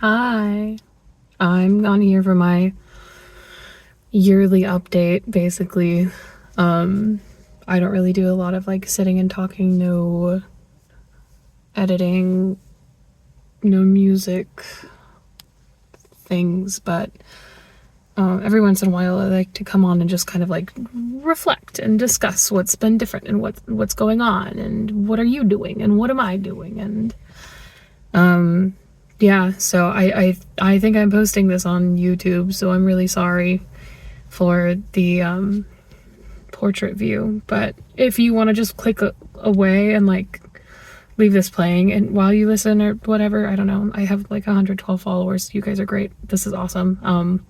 Hi, I'm on here for my yearly update, basically. I don't really do a lot of like sitting and talking, no editing, no music things, but every once in a while I like to come on and just kind of like reflect and discuss what's been different and what's going on and what are you doing and what am I doing, and yeah, so I think I'm posting this on YouTube, so I'm really sorry for the portrait view. But if you want to just click away and like leave this playing and while you listen or whatever, I don't know. I have like 112 followers. You guys are great. This is awesome.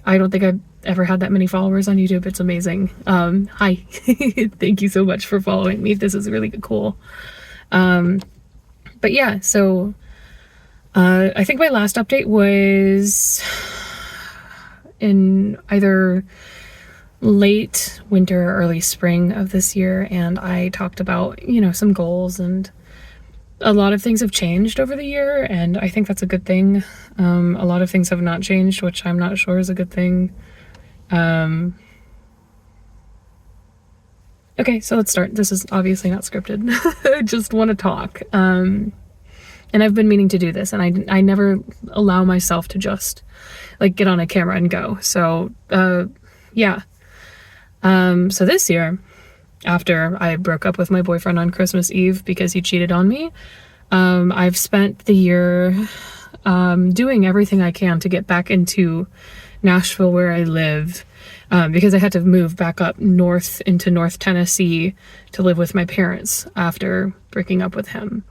I don't think I've ever had that many followers on YouTube. It's amazing. Hi. Thank you so much for following me. This is really cool. But yeah, so I think my last update was in either late winter or early spring of this year, and I talked about, some goals, and a lot of things have changed over the year, and I think that's a good thing. A lot of things have not changed, which I'm not sure is a good thing. Okay, so let's start. This is obviously not scripted. I just want to talk. And I've been meaning to do this, and I never allow myself to just like get on a camera and go. So, yeah. So this year, after I broke up with my boyfriend on Christmas Eve because he cheated on me, I've spent the year, doing everything I can to get back into Nashville where I live, because I had to move back up north into North Tennessee to live with my parents after breaking up with him.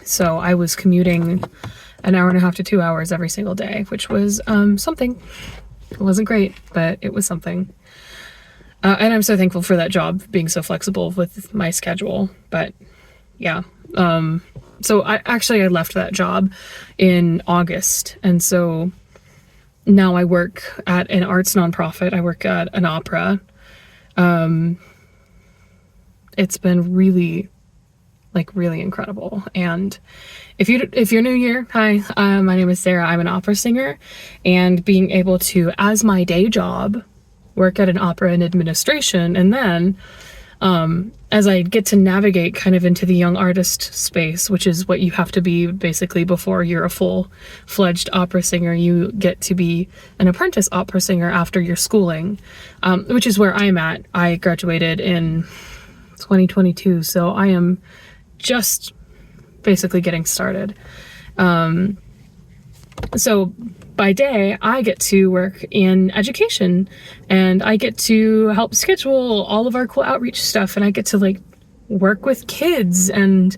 So I was commuting an hour and a half to 2 hours every single day, which was something. It wasn't great, but it was something. And I'm so thankful for that job being so flexible with my schedule. But yeah, so I left that job in August. And so now I work at an arts nonprofit. I work at an opera. It's been really incredible. And if you're new here, hi, my name is Sarah. I'm an opera singer, and being able to, as my day job, work at an opera in administration, and then as I get to navigate kind of into the young artist space, which is what you have to be basically before you're a full-fledged opera singer. You get to be an apprentice opera singer after your schooling, which is where I'm at. I graduated in 2022, so I am just basically getting started. So by day, I get to work in education, and I get to help schedule all of our cool outreach stuff, and I get to like work with kids and,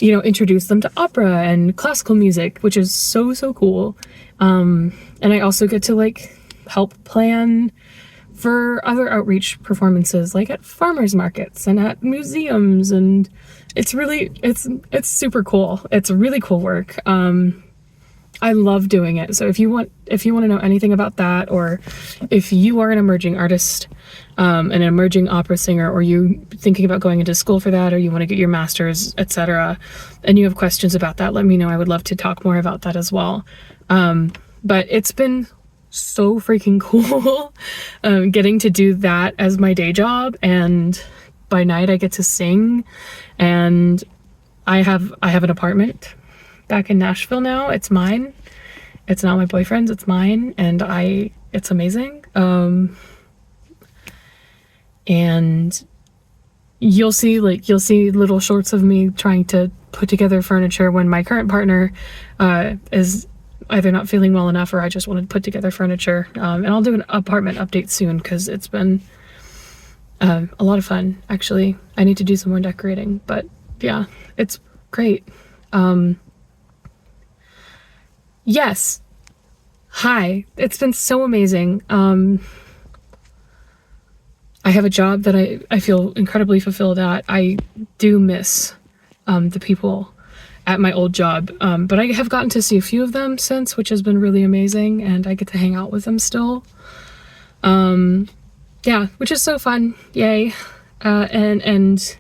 introduce them to opera and classical music, which is so cool. And I also get to like help plan for other outreach performances, like at farmers markets and at museums, and it's super cool. It's really cool work. I love doing it. So if you want to know anything about that, or if you are an emerging artist, an emerging opera singer, or you thinking about going into school for that, or you want to get your master's, etc., and you have questions about that, let me know. I would love to talk more about that as well. But it's been so freaking cool getting to do that as my day job, and by night I get to sing, and I have an apartment back in Nashville now. It's mine. It's not my boyfriend's, it's mine, and it's amazing. And you'll see little shorts of me trying to put together furniture when my current partner is either not feeling well enough, or I just want to put together furniture. And I'll do an apartment update soon, because it's been a lot of fun, actually. I need to do some more decorating, but yeah, it's great. Yes. Hi. It's been so amazing. I have a job that I feel incredibly fulfilled at. I do miss the people at my old job, but I have gotten to see a few of them since, which has been really amazing, and I get to hang out with them still. Yeah, which is so fun. Yay. And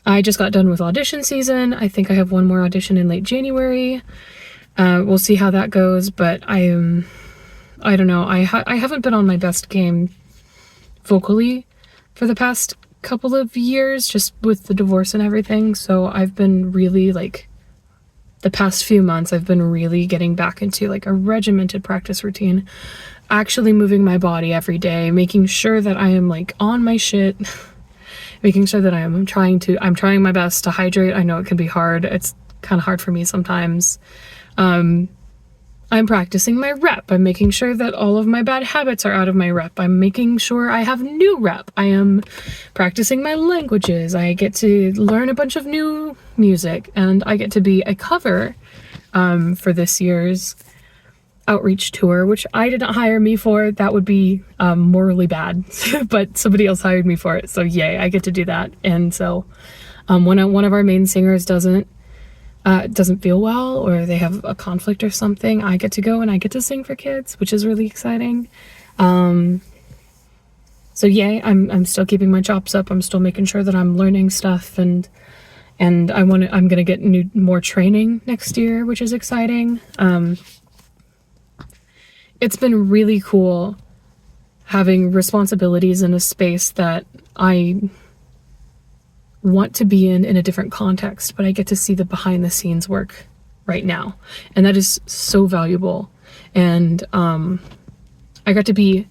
I just got done with audition season. I think I have one more audition in late January. We'll see how that goes, but I don't know. I haven't been on my best game vocally for the past couple of years, just with the divorce and everything. So I've been really like, the past few months, I've been really getting back into like a regimented practice routine, actually moving my body every day, making sure that I am like on my shit, making sure that I'm trying my best to hydrate. I know it can be hard. It's kind of hard for me sometimes. I'm practicing my rep. I'm making sure that all of my bad habits are out of my rep. I'm making sure I have new rep. I am practicing my languages. I get to learn a bunch of new music, and I get to be a cover for this year's outreach tour, which I didn't hire me for. That would be morally bad, but somebody else hired me for it. So yay, I get to do that. And so when one of our main singers doesn't feel well, or they have a conflict or something, I get to go and I get to sing for kids, which is really exciting. So yay, I'm still keeping my chops up. I'm still making sure that I'm learning stuff, and I'm gonna get more training next year, which is exciting. It's been really cool having responsibilities in a space that I want to be in a different context, but I get to see the behind the scenes work right now, and that is so valuable. And I got to be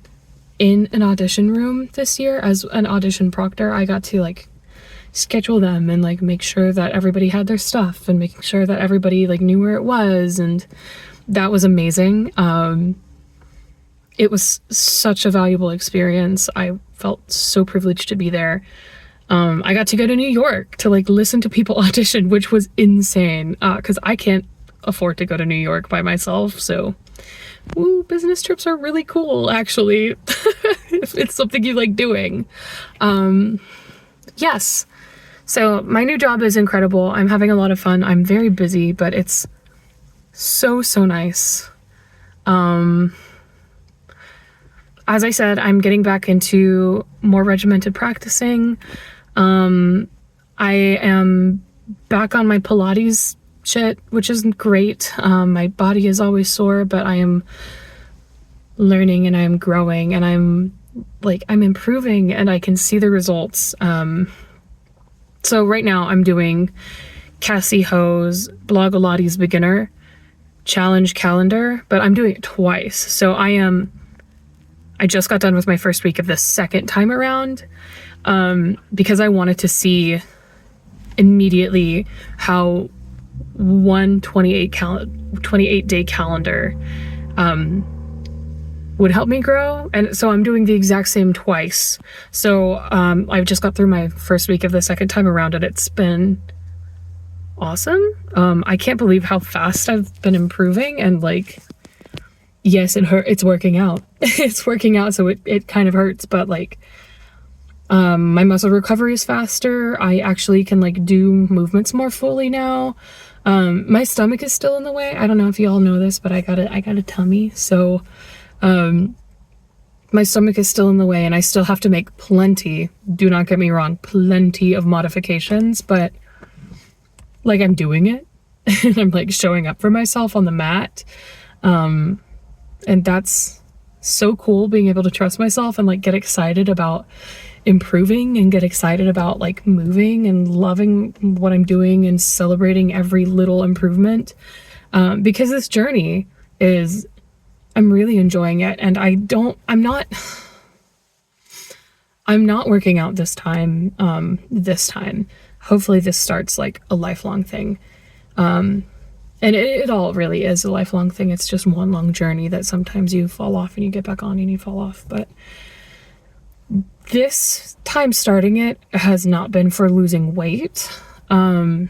in an audition room this year as an audition proctor. I got to like schedule them and like make sure that everybody had their stuff, and making sure that everybody like knew where it was, and that was amazing. It was such a valuable experience. I felt so privileged to be there. I got to go to New York to like listen to people audition, which was insane, because I can't afford to go to New York by myself. So business trips are really cool, actually, if it's something you like doing. Yes. So my new job is incredible. I'm having a lot of fun. I'm very busy, but it's so nice. As I said, I'm getting back into more regimented practicing. I am back on my Pilates shit, which isn't great. My body is always sore, but I am learning and I'm growing, and I'm improving, and I can see the results. So right now I'm doing Cassie Ho's Blogilates Beginner Challenge Calendar, but I'm doing it twice. So I just got done with my first week of the second time around, because I wanted to see immediately how one 28-day calendar would help me grow. And so I'm doing the exact same twice. So I've just got through my first week of the second time around, and it's been awesome. I can't believe how fast I've been improving, and like, yes, it's working out. It's working out, so it kind of hurts, but like, my muscle recovery is faster. I actually can like do movements more fully now. My stomach is still in the way. I don't know if you all know this, but I got a tummy, so my stomach is still in the way, and I still have to make plenty, do not get me wrong, plenty of modifications, but like, I'm doing it, and I'm like showing up for myself on the mat. And that's so cool, being able to trust myself and like get excited about improving, and get excited about like moving and loving what I'm doing and celebrating every little improvement. Because this journey I'm really enjoying it, and I'm not working out this time. Hopefully this starts like a lifelong thing. And it all really is a lifelong thing. It's just one long journey that sometimes you fall off and you get back on and you fall off. But this time starting it has not been for losing weight. That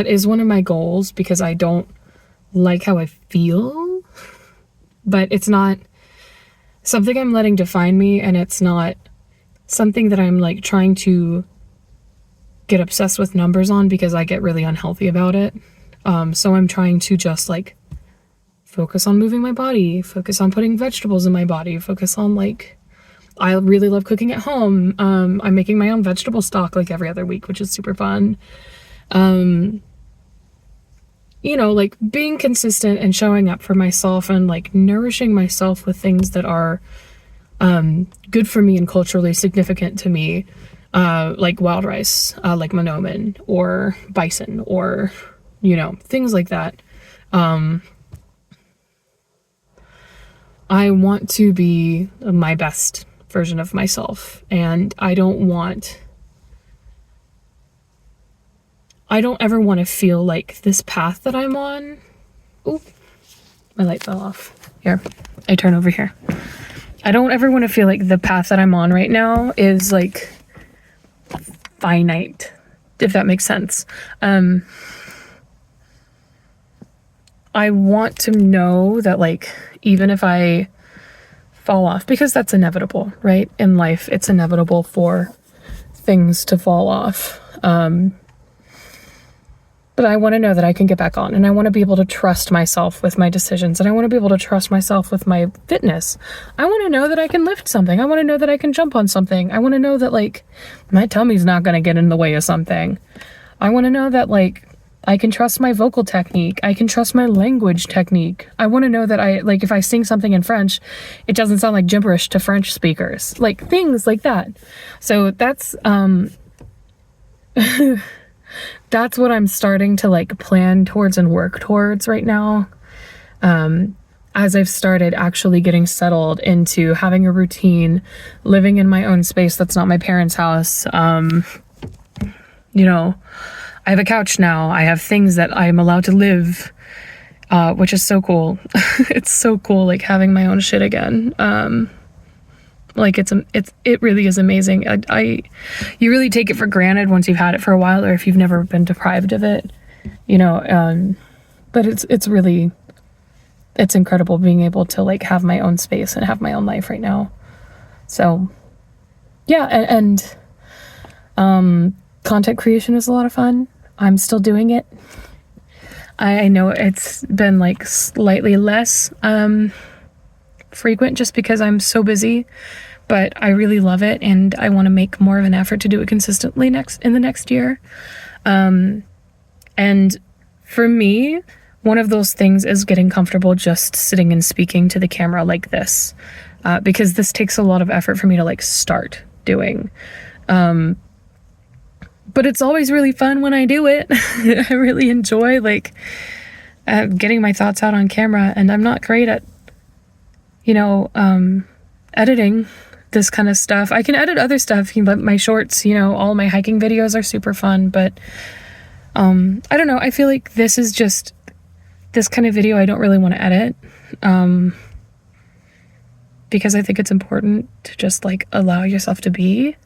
is one of my goals, because I don't like how I feel. But it's not something I'm letting define me, and it's not something that I'm like trying to get obsessed with numbers on, because I get really unhealthy about it. So I'm trying to just like focus on moving my body, focus on putting vegetables in my body, focus on like, I really love cooking at home. I'm making my own vegetable stock like every other week, which is super fun. you know, like being consistent and showing up for myself and like nourishing myself with things that are good for me and culturally significant to me, like wild rice, like monomen or bison or, you know, things like that. I want to be my best version of myself, and I don't ever want to feel like this path that I'm on. Ooh, my light fell off. Here, I turn over here. I don't ever want to feel like the path that I'm on right now is like finite, if that makes sense. I want to know that, like, even if I fall off, because that's inevitable, right? In life, it's inevitable for things to fall off. But I want to know that I can get back on, and I want to be able to trust myself with my decisions, and I want to be able to trust myself with my fitness. I want to know that I can lift something. I want to know that I can jump on something. I want to know that, like, my tummy's not going to get in the way of something. I want to know that, like, I can trust my vocal technique. I can trust my language technique. I want to know that if I sing something in French, it doesn't sound like gibberish to French speakers. Like, things like that. So that's, that's what I'm starting to like plan towards and work towards right now. As I've started actually getting settled into having a routine, living in my own space that's not my parents' house. You know, I have a couch now. I have things that I'm allowed to live, which is so cool. It's so cool, like having my own shit again. Like it really is amazing. You really take it for granted once you've had it for a while, or if you've never been deprived of it, you know. But it's incredible being able to like have my own space and have my own life right now. So, yeah, and content creation is a lot of fun. I'm still doing it. I know it's been like slightly less frequent just because I'm so busy, but I really love it, and I want to make more of an effort to do it consistently in the next year. And for me, one of those things is getting comfortable just sitting and speaking to the camera like this, because this takes a lot of effort for me to like start doing. But it's always really fun when I do it. I really enjoy like getting my thoughts out on camera, and I'm not great at, you know, editing this kind of stuff. I can edit other stuff, but my shorts, you know, all my hiking videos are super fun, but I don't know. I feel like this is just this kind of video I don't really want to edit, because I think it's important to just like allow yourself to be.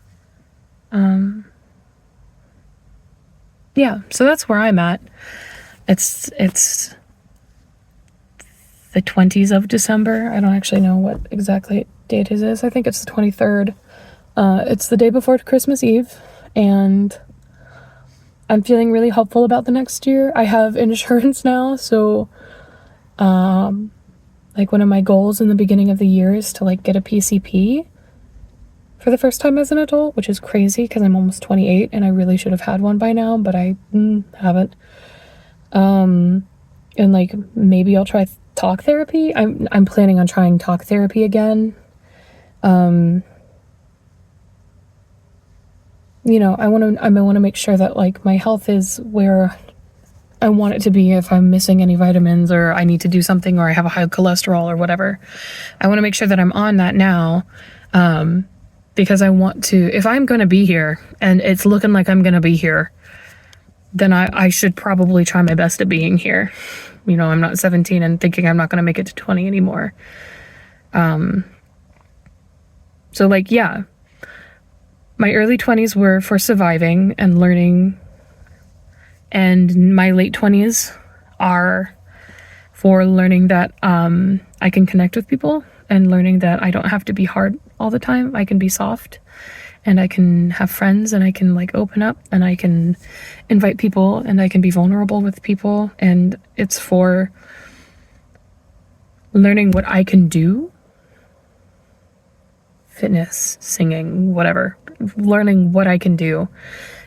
Yeah, so that's where I'm at. It's the 20s of December. I don't actually know what exactly date it is. I think it's the 23rd. It's the day before Christmas Eve, and I'm feeling really hopeful about the next year. I have insurance now, so like one of my goals in the beginning of the year is to like get a PCP for the first time as an adult, which is crazy because I'm almost 28 and I really should have had one by now, but I haven't. And like maybe I'll try talk therapy. I'm planning on trying talk therapy again. You know, I want to make sure that like my health is where I want it to be. If I'm missing any vitamins or I need to do something or I have a high cholesterol or whatever, I want to make sure that I'm on that now. Because I want to, if I'm going to be here and it's looking like I'm going to be here, then I should probably try my best at being here. You know, I'm not 17 and thinking I'm not going to make it to 20 anymore. So like, yeah, my early 20s were for surviving and learning, and my late 20s are for learning that I can connect with people and learning that I don't have to be hard all the time. I can be soft, and I can have friends, and I can like open up, and I can invite people, and I can be vulnerable with people. And it's for learning what I can do. Fitness, singing, whatever. Learning what I can do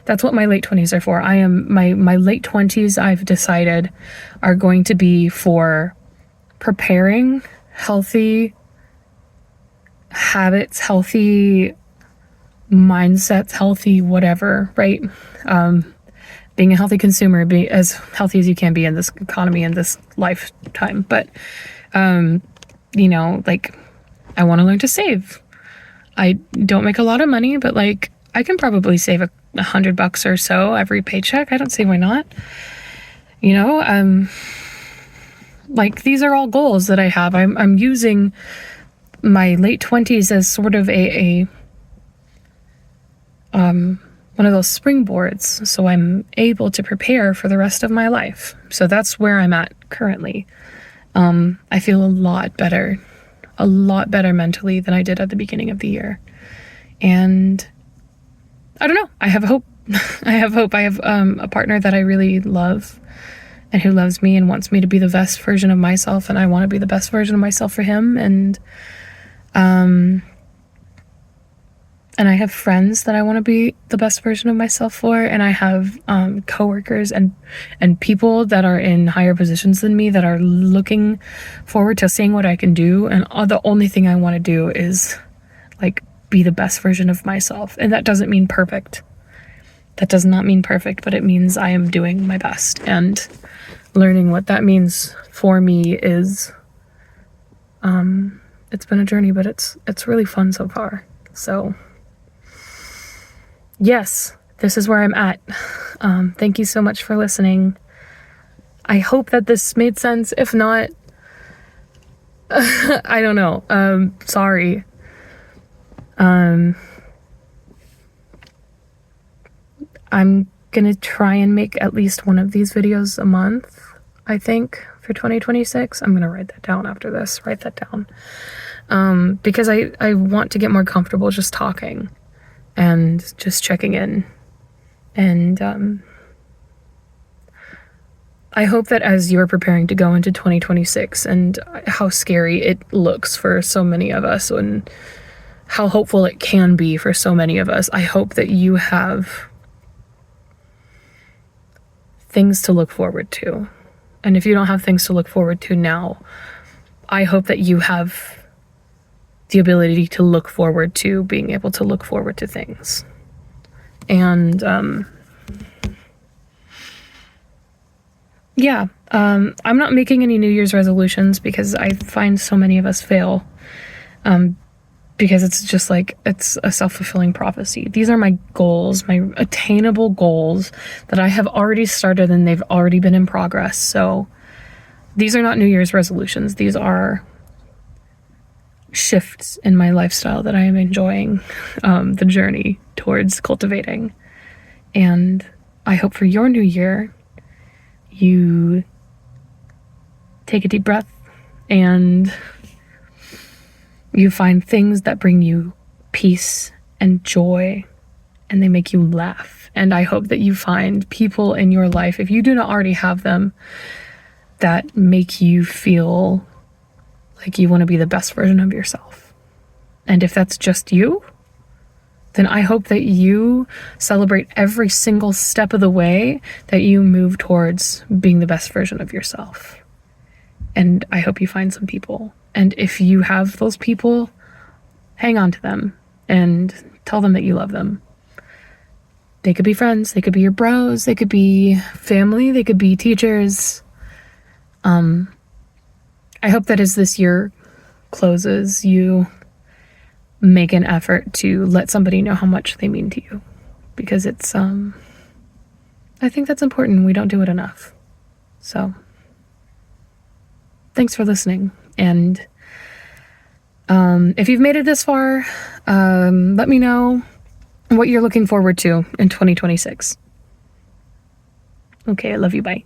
That's what my late 20s are for. My late 20s, I've decided, are going to be for preparing healthy habits, healthy mindsets, healthy whatever, right? Being a healthy consumer, be as healthy as you can be in this economy, in this lifetime. But, like, I want to learn to save. I don't make a lot of money, but like, I can probably save $100 or so every paycheck. I don't see why not. Like, these are all goals that I have. I'm using my late 20s as sort of a one of those springboards, so I'm able to prepare for the rest of my life. So that's where I'm at currently. I feel a lot better mentally than I did at the beginning of the year. And I don't know, I have hope. I have hope. I have a partner that I really love and who loves me and wants me to be the best version of myself, and I want to be the best version of myself for him. And I have friends that I want to be the best version of myself for, and I have coworkers and people that are in higher positions than me that are looking forward to seeing what I can do. And the only thing I want to do is like be the best version of myself. And that doesn't mean perfect. That does not mean perfect, but it means I am doing my best. And learning what that means for me is, it's been a journey, but it's really fun so far. So yes, this is where I'm at. Thank you so much for listening. I hope that this made sense. If not, I don't know. Sorry. I'm gonna try and make at least one of these videos a month, I think, for 2026. I'm gonna write that down after this. Write that down. Because I want to get more comfortable just talking and just checking in. And I hope that as you're preparing to go into 2026 and how scary it looks for so many of us and how hopeful it can be for so many of us, I hope that you have things to look forward to. And if you don't have things to look forward to now, I hope that you have the ability to look forward to being able to look forward to things. And I'm not making any New Year's resolutions because I find so many of us fail, because it's just like, it's a self-fulfilling prophecy. These are my goals, my attainable goals that I have already started, and they've already been in progress. So these are not New Year's resolutions. These are shifts in my lifestyle that I am enjoying the journey towards cultivating. And I hope for your new year, you take a deep breath and you find things that bring you peace and joy, and they make you laugh. And I hope that you find people in your life, if you do not already have them, that make you feel like you want to be the best version of yourself. And if that's just you, then I hope that you celebrate every single step of the way that you move towards being the best version of yourself. And I hope you find some people. And if you have those people, hang on to them and tell them that you love them. They could be friends, they could be your bros, they could be family, they could be teachers. I hope that as this year closes, you make an effort to let somebody know how much they mean to you, because it's, I think that's important. We don't do it enough. So thanks for listening. And if you've made it this far, let me know what you're looking forward to in 2026. Okay, I love you. Bye.